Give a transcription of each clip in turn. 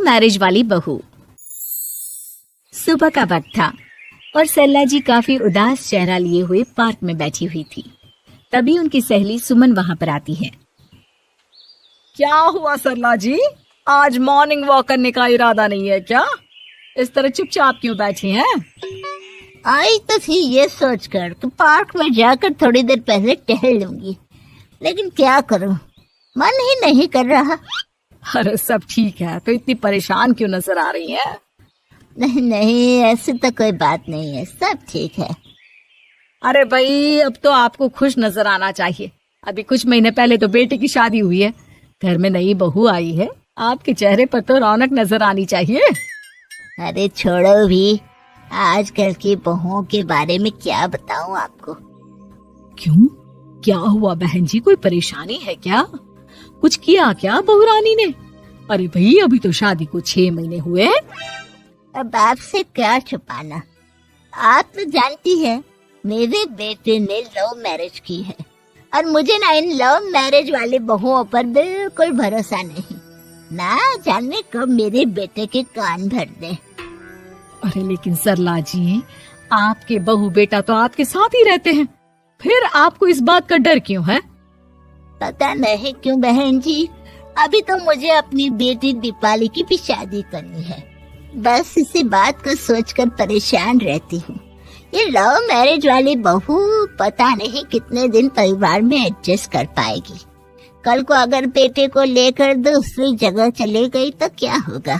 Marriage वाली बहू। सुबह का वक्त था और सरला जी काफी उदास चेहरा लिए हुए पार्क में बैठी हुई थी। तभी उनकी सहेली सुमन वहां पर आती है। क्या हुआ सरला जी, आज मॉर्निंग वॉक करने का इरादा नहीं है क्या? इस तरह चुपचाप क्यों बैठी हैं? आई तो थी ये सोचकर कि पार्क में जाकर थोड़ी देर पहले टहल लूंगी, लेकिन क्या करूं, मन ही नहीं कर रहा। अरे सब ठीक है, तो इतनी परेशान क्यों नजर आ रही है? नहीं नहीं, ऐसी तो कोई बात नहीं है, सब ठीक है। अरे भाई, अब तो आपको खुश नजर आना चाहिए। अभी कुछ महीने पहले तो बेटे की शादी हुई है, घर में नई बहू आई है, आपके चेहरे पर तो रौनक नजर आनी चाहिए। अरे छोड़ो भी, आजकल की बहुओं के बारे में क्या बताऊं आपको। क्यों, क्या हुआ बहन जी, कोई परेशानी है क्या? कुछ किया क्या बहू रानी ने? अरे भाई, अभी तो शादी को 6 महीने हुए हैं। अब आपसे क्या छुपाना, आप तो जानती है मेरे बेटे ने लव मैरिज की है और मुझे ना इन लव मैरिज वाली बहुओं पर बिल्कुल भरोसा नहीं। ना जाने कब मेरे बेटे के कान भर दे। अरे लेकिन सरला जी, आपके बहू बेटा तो आपके साथ ही रहते हैं, फिर आपको इस बात का डर क्यों है? पता नहीं क्यों बहन जी, अभी तो मुझे अपनी बेटी दीपाली की भी शादी करनी है। बस इसी बात को सोचकर परेशान रहती हूँ। ये लव मैरिज वाली बहू पता नहीं कितने दिन परिवार में एडजस्ट कर पाएगी। कल को अगर बेटे को लेकर दूसरी जगह चले गई तो क्या होगा?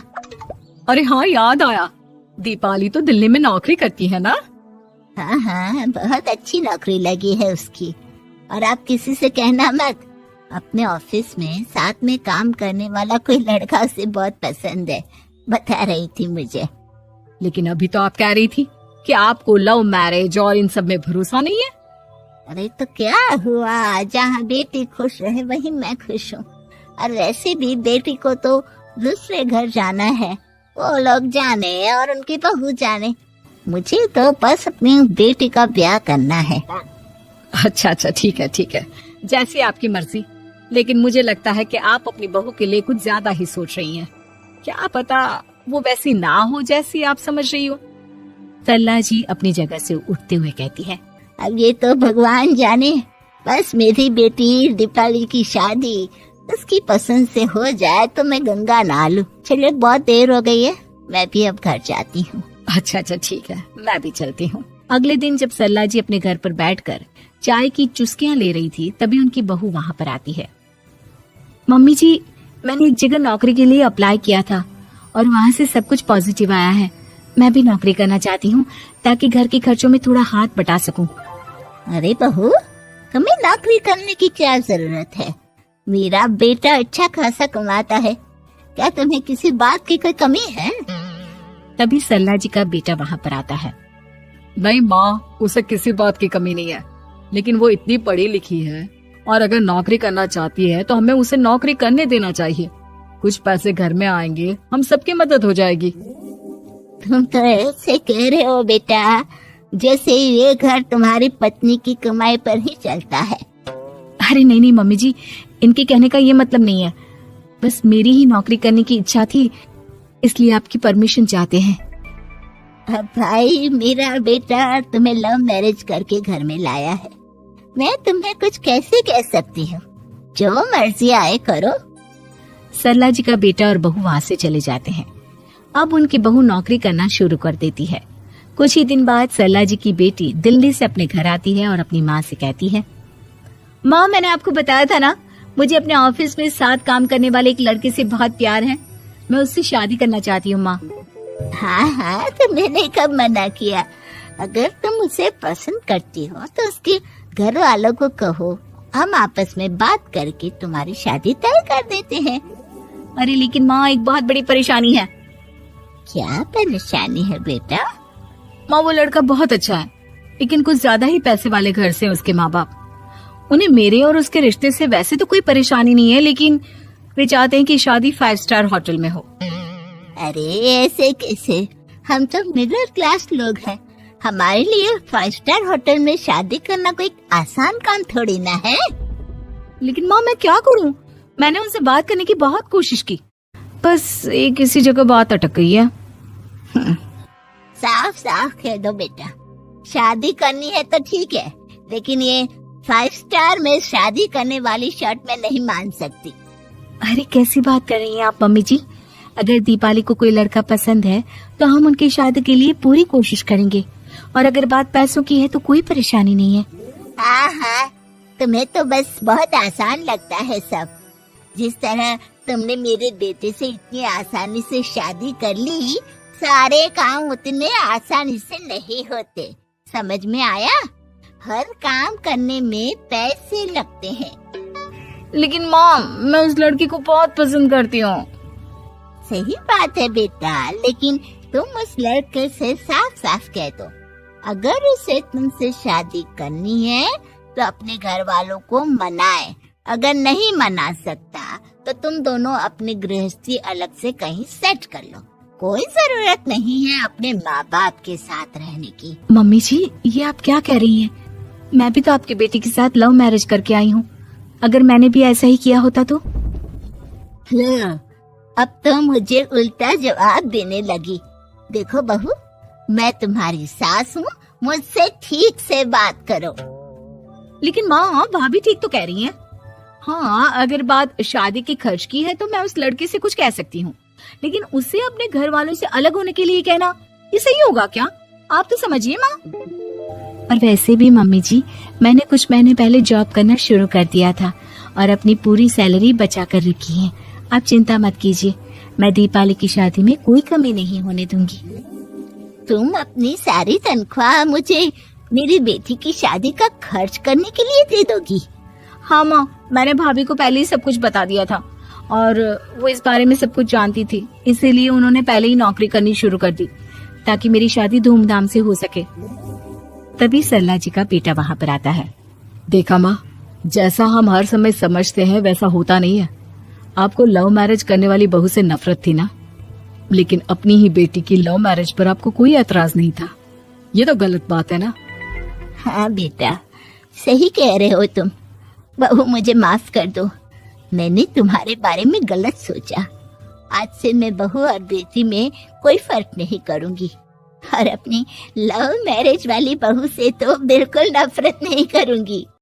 अरे हाँ, याद आया, दीपाली तो दिल्ली में नौकरी करती है ना? हाँ हाँ, बहुत अच्छी नौकरी लगी है उसकी। और आप किसी से कहना मत, अपने ऑफिस में साथ में काम करने वाला कोई लड़का उसे बहुत पसंद है, बता रही थी मुझे। लेकिन अभी तो आप कह रही थी कि आपको लव मैरिज और इन सब में भरोसा नहीं है। अरे तो क्या हुआ, जहाँ बेटी खुश रहे वहीं मैं खुश हूँ। और वैसे भी बेटी को तो दूसरे घर जाना है, वो लोग जाने और उनकी बहू जाने, मुझे तो बस अपनी बेटी का ब्याह करना है। अच्छा अच्छा, ठीक है ठीक है, जैसी आपकी मर्जी। लेकिन मुझे लगता है कि आप अपनी बहू के लिए कुछ ज्यादा ही सोच रही हैं। क्या पता वो वैसी ना हो जैसी आप समझ रही हो। सरला जी अपनी जगह से उठते हुए कहती है, अब ये तो भगवान जाने, बस मेरी बेटी दीपाली की शादी उसकी पसंद से हो जाए तो मैं गंगा नहा लूं। चलिए बहुत देर हो गई है, मैं भी अब घर जाती हूँ। अच्छा अच्छा ठीक है, मैं भी चलती हूँ। अगले दिन जब सरला जी अपने घर पर बैठकर चाय की चुस्कियां ले रही थी, तभी उनकी बहू वहाँ पर आती है। मम्मी जी, मैंने एक जगह नौकरी के लिए अप्लाई किया था और वहाँ से सब कुछ पॉजिटिव आया है। मैं भी नौकरी करना चाहती हूँ ताकि घर के खर्चों में थोड़ा हाथ बटा सकूं। अरे बहू, तुम्हें नौकरी करने की क्या जरूरत है? मेरा बेटा अच्छा खासा कमाता है, क्या तुम्हें किसी बात की कोई कमी है? तभी सरला जी का बेटा वहाँ पर आता है। नहीं माँ, उसे किसी बात की कमी नहीं है, लेकिन वो इतनी पढ़ी लिखी है और अगर नौकरी करना चाहती है तो हमें उसे नौकरी करने देना चाहिए। कुछ पैसे घर में आएंगे, हम सबकी मदद हो जाएगी। तुम तो ऐसे कह रहे हो बेटा जैसे ये घर तुम्हारी पत्नी की कमाई पर ही चलता है। अरे नहीं नहीं मम्मी जी, इनके कहने का ये मतलब नहीं है, बस मेरी ही नौकरी करने की इच्छा थी, इसलिए आपकी परमिशन चाहते हैं। अब भाई, मेरा बेटा तुम्हें लव मैरिज करके घर में लाया है, मैं तुम्हें कुछ कैसे कह सकती हूँ? जो मर्जी आए करो। सरला जी का बेटा और बहू वहाँ से चले जाते हैं। अब उनकी बहू नौकरी करना शुरू कर देती है। कुछ ही दिन बाद सरला जी की बेटी दिल्ली से अपने घर आती है और अपनी माँ से कहती है, माँ, मैंने आपको बताया था ना, मुझे अपने ऑफिस में साथ काम करने वाले एक लड़के से बहुत प्यार है, मैं उससे शादी करना चाहती हूँ। माँ, हाँ हाँ, तो मैंने कब मना किया? अगर तुम उसे पसंद करती हो तो उसके घर वालों को कहो, हम आपस में बात करके तुम्हारी शादी तय कर देते हैं। अरे लेकिन माँ, एक बहुत बड़ी परेशानी है। क्या परेशानी है बेटा? माँ, वो लड़का बहुत अच्छा है, लेकिन कुछ ज्यादा ही पैसे वाले घर से उसके माँ बाप। उन्हें मेरे और उसके रिश्ते से वैसे तो कोई परेशानी नहीं है, लेकिन वे चाहते हैं कि शादी 5 स्टार होटल में हो। अरे ऐसे कैसे, हम तो मिडिल क्लास लोग हैं, हमारे लिए 5 स्टार होटल में शादी करना कोई आसान काम थोड़ी ना है। लेकिन माँ, मैं क्या करूँ? मैंने उनसे बात करने की बहुत कोशिश की, बस एक इसी जगह बात अटक गई है। साफ साफ कह दो बेटा, शादी करनी है तो ठीक है, लेकिन ये 5 स्टार में शादी करने वाली शर्त मैं नहीं मान सकती। अरे कैसी बात कर रही हैं आप मम्मी जी? अगर दीपाली को कोई लड़का पसंद है तो हम उनकी शादी के लिए पूरी कोशिश करेंगे, और अगर बात पैसों की है तो कोई परेशानी नहीं है। हाँ हाँ, तुम्हें तो बस बहुत आसान लगता है सब। जिस तरह तुमने मेरे बेटे से इतनी आसानी से शादी कर ली, सारे काम उतने आसानी से नहीं होते। समझ में आया? हर काम करने में पैसे लगते हैं। लेकिन माँ, मैं उस लड़की को बहुत पसंद करती हूँ। सही बात है बेटा, लेकिन तुम उस लड़के से साफ साफ कह दो, अगर उसे तुमसे शादी करनी है तो अपने घर वालों को मनाए। अगर नहीं मना सकता तो तुम दोनों अपनी गृहस्थी अलग से कहीं सेट कर लो। कोई जरूरत नहीं है अपने माँ बाप के साथ रहने की। मम्मी जी, ये आप क्या कह रही हैं? मैं भी तो आपकी बेटी के साथ लव मैरिज करके आई हूँ। अगर मैंने भी ऐसा ही किया होता तो? लो, अब तो मुझे उल्टा जवाब देने लगी। देखो बहू, मैं तुम्हारी सास हूँ, मुझसे ठीक से बात करो। लेकिन माँ, भाभी ठीक तो कह रही हैं। हाँ, अगर बात शादी के खर्च की है तो मैं उस लड़के से कुछ कह सकती हूँ, लेकिन उसे अपने घर वालों से अलग होने के लिए कहना, ये सही होगा क्या? आप तो समझिए माँ। और वैसे भी मम्मी जी, मैंने कुछ महीने पहले जॉब करना शुरू कर दिया था और अपनी पूरी सैलरी बचा कर रखी है। आप चिंता मत कीजिए, मैं दीपाली की शादी में कोई कमी नहीं होने दूंगी। तुम अपनी सारी तनख्वाह मुझे मेरी बेटी की शादी का खर्च करने के लिए दे दोगी? हाँ माँ, मैंने भाभी को पहले ही सब कुछ बता दिया था और वो इस बारे में सब कुछ जानती थी, इसीलिए उन्होंने पहले ही नौकरी करनी शुरू कर दी ताकि मेरी शादी धूमधाम से हो सके। तभी सरला जी का बेटा वहाँ पर आता है। देखा माँ, जैसा हम हर समय समझते हैं वैसा होता नहीं है। आपको लव मैरिज करने वाली बहू से नफरत थी ना, लेकिन अपनी ही बेटी की लव मैरिज पर आपको कोई एतराज नहीं था। ये तो गलत बात है ना। हाँ बेटा, सही कह रहे हो तुम। बहू, मुझे माफ कर दो, मैंने तुम्हारे बारे में गलत सोचा। आज से मैं बहू और बेटी में कोई फर्क नहीं करूंगी, और अपनी लव मैरिज वाली बहू से तो बिल्कुल नफरत नहीं करूंगी।